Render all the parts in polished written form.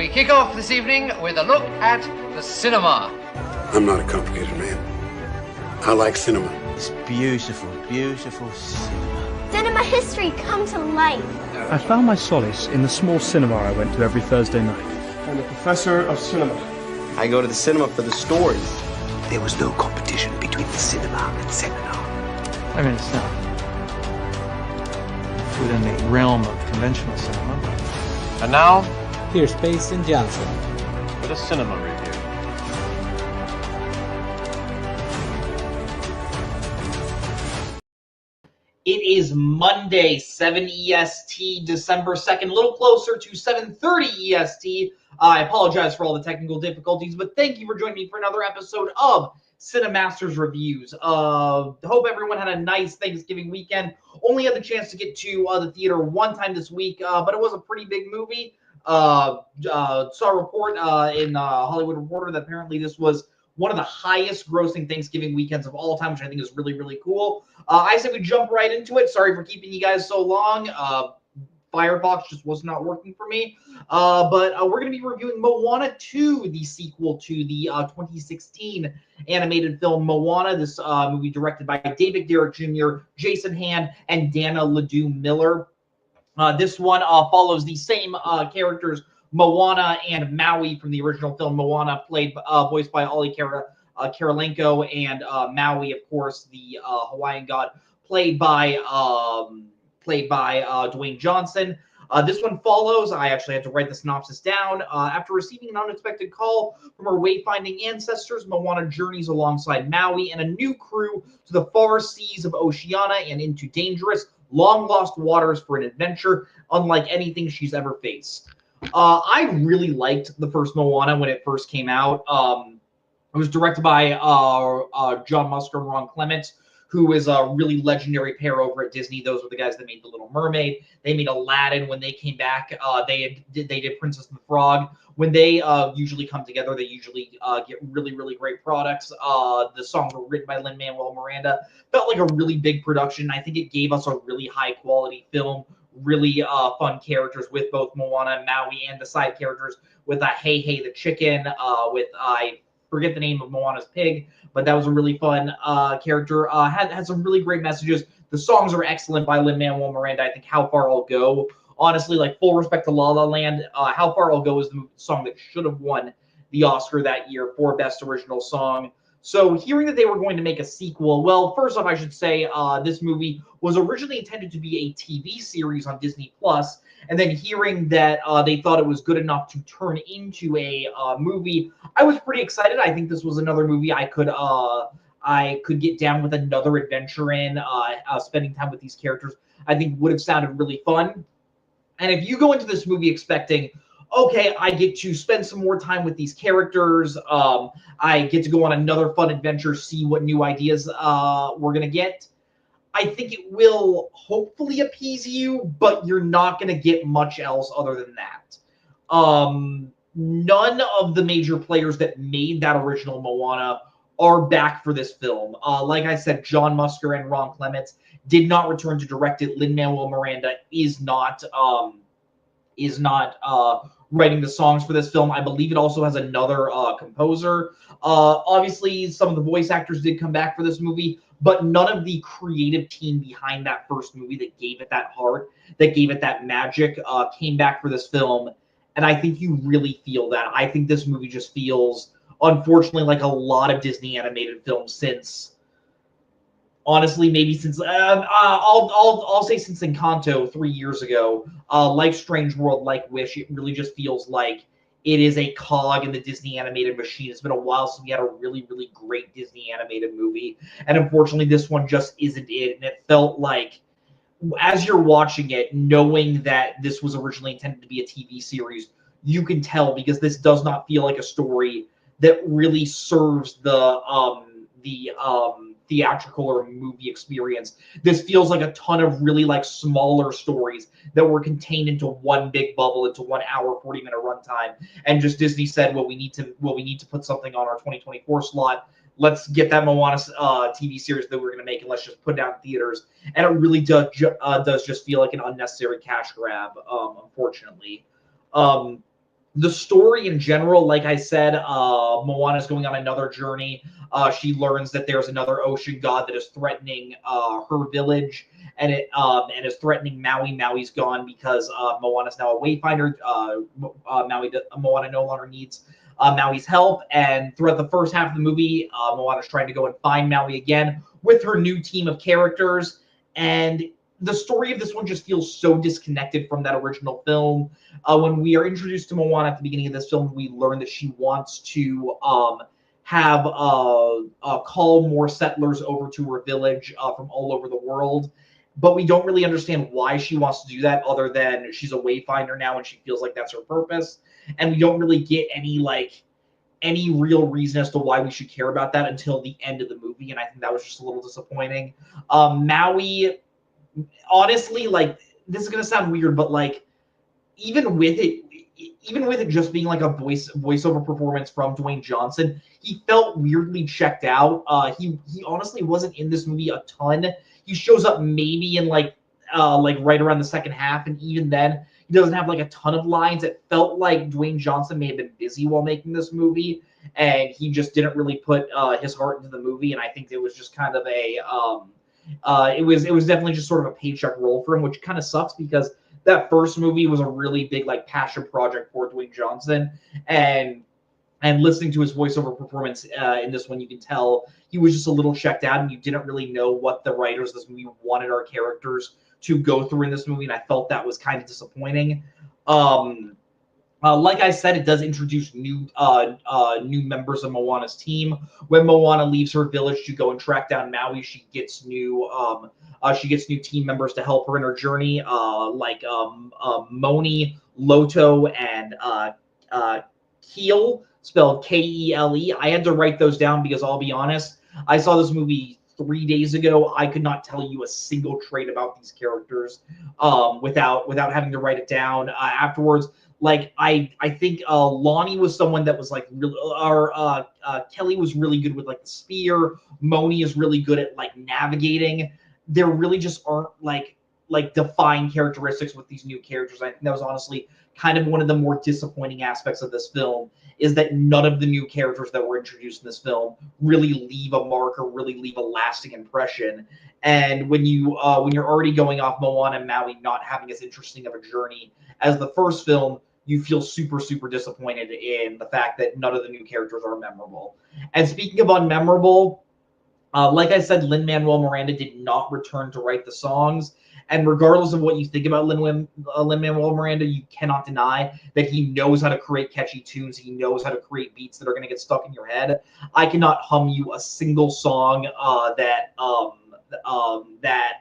we kick off this evening with a look at the cinema. I'm not a complicated man. I like cinema. It's beautiful, beautiful cinema. Cinema history come to life. I found my solace in the small cinema I went to every Thursday night. I'm a professor of cinema. I go to the cinema for the stories. There was no competition between the cinema and seminar. I mean, it's not within the realm of conventional cinema. And now, here's Pace and Johnson with a cinema review. It is Monday, 7 EST, December 2nd, a little closer to 7:30 EST. I apologize for all the technical difficulties, but thank you for joining me for another episode of Cinematser's Reviews. Hope everyone had a nice Thanksgiving weekend. Only had the chance to get to the theater one time this week, but it was a pretty big movie. Saw a report in Hollywood Reporter that apparently this was one of the highest grossing Thanksgiving weekends of all time, which I think is really, really cool. I said we jump right into it. Sorry for keeping you guys so long. Firefox just was not working for me. But we're going to be reviewing Moana 2, the sequel to the 2016 animated film Moana. This movie directed by David Derrick Jr., Jason Hand, and Dana Ledoux Miller. This one follows the same characters, Moana and Maui from the original film Moana, voiced by Ollie Karalenko, and Maui, of course, the Hawaiian god, played by Dwayne Johnson. This one follows, I actually had to write the synopsis down. After receiving an unexpected call from her wayfinding ancestors, Moana journeys alongside Maui and a new crew to the far seas of Oceania and into dangerous, long-lost waters for an adventure unlike anything she's ever faced. I really liked the first Moana when it first came out. It was directed by John Musker and Ron Clements, who is a really legendary pair over at Disney. Those were the guys that made The Little Mermaid. They made Aladdin when they came back. They did Princess and the Frog. When they usually come together, they usually get really, really great products. The songs were written by Lin-Manuel Miranda. Felt like a really big production. I think it gave us a really high-quality film. Really fun characters with both Moana and Maui, and the side characters with Hey Hey the chicken, with I forget the name of Moana's pig, but that was a really fun character. Had some really great messages. The songs are excellent by Lin-Manuel Miranda. I think How Far I'll Go, honestly, like full respect to La La Land, How Far I'll Go is the song that should have won the Oscar that year for Best Original Song. So hearing that they were going to make a sequel, well, first off, I should say this movie was originally intended to be a TV series on Disney+, and then hearing that they thought it was good enough to turn into a movie, I was pretty excited. I think this was another movie I could get down with another adventure in. Spending time with these characters, I think would have sounded really fun. And if you go into this movie expecting, okay, I get to spend some more time with these characters, I get to go on another fun adventure, see what new ideas we're going to get, I think it will hopefully appease you, but you're not going to get much else other than that. None of the major players that made that original Moana are back for this film. Like I said, John Musker and Ron Clements did not return to direct it. Lin-Manuel Miranda is not writing the songs for this film. I believe it also has another composer. Obviously, some of the voice actors did come back for this movie, but none of the creative team behind that first movie that gave it that heart, that gave it that magic, came back for this film. And I think you really feel that. I think this movie just feels, unfortunately, like a lot of Disney animated films since, honestly, maybe since I'll say since Encanto 3 years ago, like Strange World, like Wish. It really just feels like it is a cog in the Disney animated machine. It's been a while since we had a really, really great Disney animated movie, and unfortunately, this one just isn't it. And it felt like, as you're watching it, knowing that this was originally intended to be a TV series, you can tell because this does not feel like a story that really serves the theatrical or movie experience. This feels like a ton of really like smaller stories that were contained into one big bubble, into 1 hour, 40-minute runtime. And just Disney said, well, we need to put something on our 2024 slot. Let's get that Moana TV series that we're going to make, and let's just put it out in theaters. And it really does just feel like an unnecessary cash grab, unfortunately. The story in general, like I said, Moana is going on another journey. She learns that there's another ocean god that is threatening her village, and and is threatening Maui. Maui's gone because Moana's now a wayfinder. Moana no longer needs Maui's help, and throughout the first half of the movie, Moana's trying to go and find Maui again with her new team of characters, and the story of this one just feels so disconnected from that original film. When we are introduced to Moana at the beginning of this film, we learn that she wants to have call more settlers over to her village from all over the world. But we don't really understand why she wants to do that, other than she's a wayfinder now and she feels like that's her purpose. And we don't really get any real reason as to why we should care about that until the end of the movie. And I think that was just a little disappointing. Maui, honestly, like, this is gonna sound weird, but like, even with it just being like a voiceover performance from Dwayne Johnson, he felt weirdly checked out. He honestly wasn't in this movie a ton. He shows up maybe in like right around the second half, and even then he doesn't have like a ton of lines. It felt like Dwayne Johnson may have been busy while making this movie, and he just didn't really put his heart into the movie. And I think it was just kind of it was definitely just sort of a paycheck role for him, which kind of sucks because that first movie was a really big like passion project for Dwayne Johnson, and listening to his voiceover performance in this one, you can tell he was just a little checked out, and you didn't really know what the writers of this movie wanted our characters to go through in this movie, and I felt that was kind of disappointing. Like I said, it does introduce new members of Moana's team. When Moana leaves her village to go and track down Maui, she gets new team members to help her in her journey, like Moni, Loto, and Keel, spelled Kele. I had to write those down because I'll be honest, I saw this movie 3 days ago. I could not tell you a single trait about these characters without having to write it down afterwards. Like I think Lonnie was someone that was like really, or Kelly was really good with like the spear. Moni is really good at like navigating. There really just aren't like defined characteristics with these new characters. I think that was honestly kind of one of the more disappointing aspects of this film, is that none of the new characters that were introduced in this film really leave a mark or really leave a lasting impression. And when you're already going off Moana and Maui not having as interesting of a journey as the first film, you feel super, super disappointed in the fact that none of the new characters are memorable. And speaking of unmemorable, like I said, Lin-Manuel Miranda did not return to write the songs. And regardless of what you think about Lin-Manuel Miranda, you cannot deny that he knows how to create catchy tunes. He knows how to create beats that are going to get stuck in your head. I cannot hum you a single song that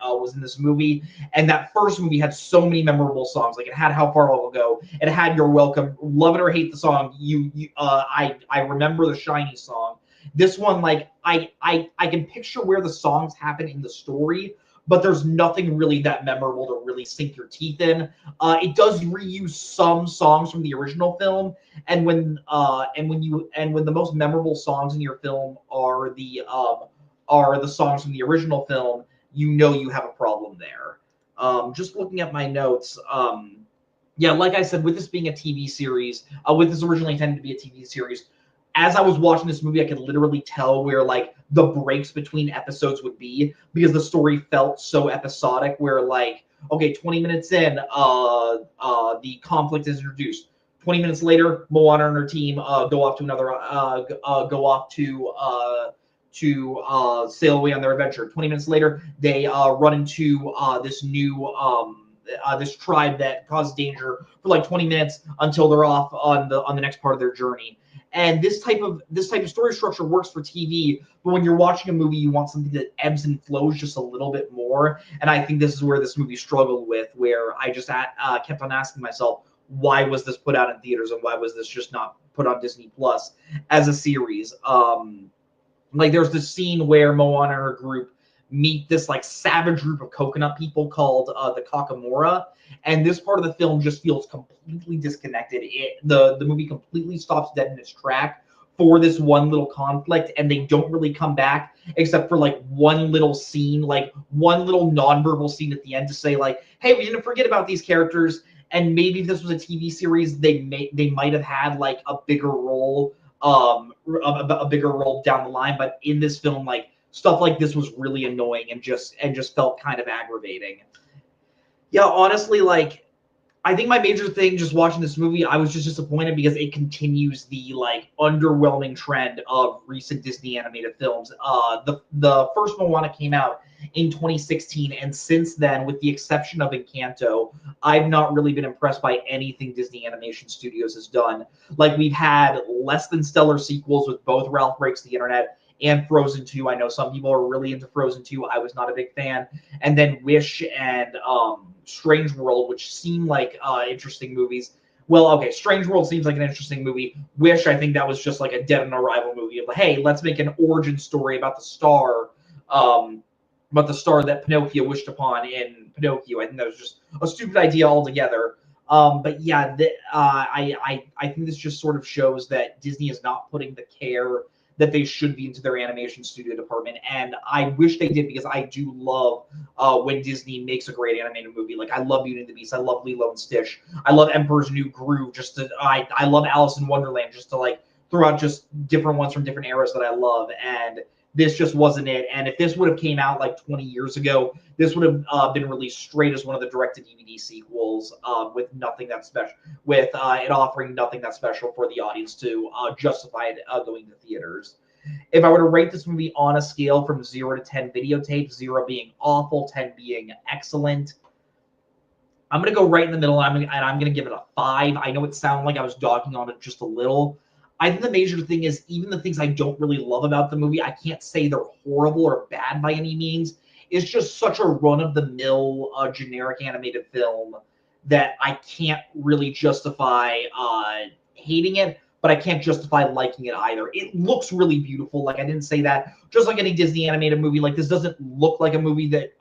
was in this movie. And that first movie had so many memorable songs. Like, it had How Far I'll Go. It had You're Welcome. Love it or hate the song. I remember the Shiny song. This one, like, I can picture where the songs happen in the story, but there's nothing really that memorable to really sink your teeth in. It does reuse some songs from the original film, and when the most memorable songs in your film are the songs from the original film, you know you have a problem there. Just looking at my notes, yeah, like I said, with this being a TV series, with this originally intended to be a TV series, as I was watching this movie, I could literally tell where like the breaks between episodes would be, because the story felt so episodic. Where like, okay, 20 minutes in, the conflict is introduced. 20 minutes later, Moana and her team go off to another, go off to sail away on their adventure. 20 minutes later, they run into this tribe that causes danger for like 20 minutes until they're off on the next part of their journey. And this type of story structure works for TV, but when you're watching a movie, you want something that ebbs and flows just a little bit more. And I think this is where this movie struggled with, where I just kept on asking myself, why was this put out in theaters, and why was this just not put on Disney Plus as a series? Like, there's this scene where Moana and her group meet this like savage group of coconut people called the Kakamora, and this part of the film just feels completely disconnected. The movie completely stops dead in its track for this one little conflict, and they don't really come back except for like one little scene, like one little nonverbal scene at the end to say like, hey, we didn't forget about these characters. And maybe if this was a TV series, they might have had like a bigger role, a bigger role down the line. But in this film, like stuff like this was really annoying and just felt kind of aggravating. Yeah, honestly, like I think my major thing just watching this movie, I was just disappointed because it continues the like underwhelming trend of recent Disney animated films. The first Moana came out in 2016, and since then, with the exception of Encanto, I've not really been impressed by anything Disney Animation Studios has done. Like we've had less than stellar sequels with both Ralph Breaks the Internet and Frozen 2. I know some people are really into Frozen 2. I was not a big fan. And then Wish and Strange World, which seem like interesting movies. Well, okay, Strange World seems like an interesting movie. Wish, I think that was just like a Dead on Arrival movie of like, hey, let's make an origin story about the star that Pinocchio wished upon in Pinocchio. I think that was just a stupid idea altogether. But yeah, I think this just sort of shows that Disney is not putting the care that they should be into their animation studio department, and I wish they did because I do love when Disney makes a great animated movie. Like I love Beauty and the Beast, I love Lilo and Stitch, I love Emperor's New Groove. I love Alice in Wonderland. Just to like throw out just different ones from different eras that I love, and this just wasn't it. And if this would have came out like 20 years ago, this would have been released straight as one of the direct-to-DVD sequels with nothing that special, with it offering nothing that special for the audience to justify it going to theaters. If I were to rate this movie on a scale from 0 to 10 videotapes, 0 being awful, 10 being excellent, I'm going to go right in the middle, and I'm going to give it a 5. I know it sounded like I was dogging on it just a little. I think the major thing is even the things I don't really love about the movie, I can't say they're horrible or bad by any means. It's just such a run-of-the-mill generic animated film that I can't really justify hating it, but I can't justify liking it either. It looks really beautiful. Like, I didn't say that. Just like any Disney animated movie, like, this doesn't look like a movie that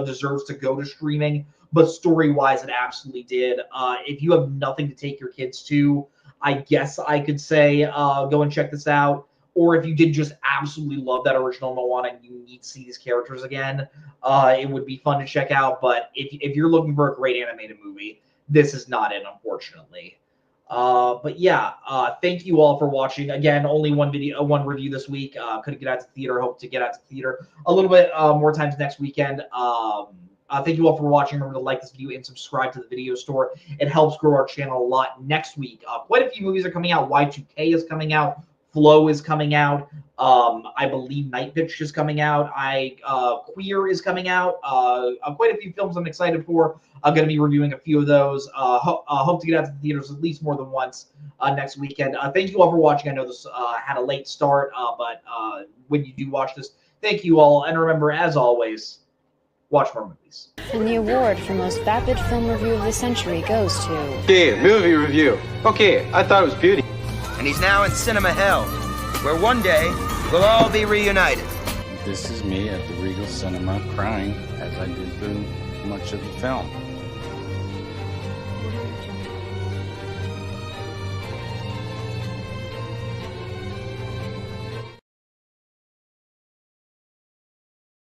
deserves to go to streaming, but story-wise, it absolutely did. If you have nothing to take your kids to, I guess I could say go and check this out. Or if you did just absolutely love that original Moana and you need to see these characters again, it would be fun to check out. But if you're looking for a great animated movie, this is not it, unfortunately. But yeah, thank you all for watching. Again, only one review this week. Couldn't get out to theater. Hope to get out to theater a little bit more times next weekend. Thank you all for watching. Remember to like this video and subscribe to the video store. It helps grow our channel a lot. Next week, quite a few movies are coming out. Y2K is coming out. Flow is coming out. I believe Night Pitch is coming out. Queer is coming out. Quite a few films I'm excited for. I'm going to be reviewing a few of those. Hope to get out to the theaters at least more than once next weekend. Thank you all for watching. I know this had a late start, but when you do watch this, thank you all. And remember, as always, watch more movies. And the award for most vapid film review of the century goes to... Yeah, movie review. Okay, I thought it was beauty. And he's now in cinema hell, where one day we'll all be reunited. This is me at the Regal Cinema crying as I did through much of the film.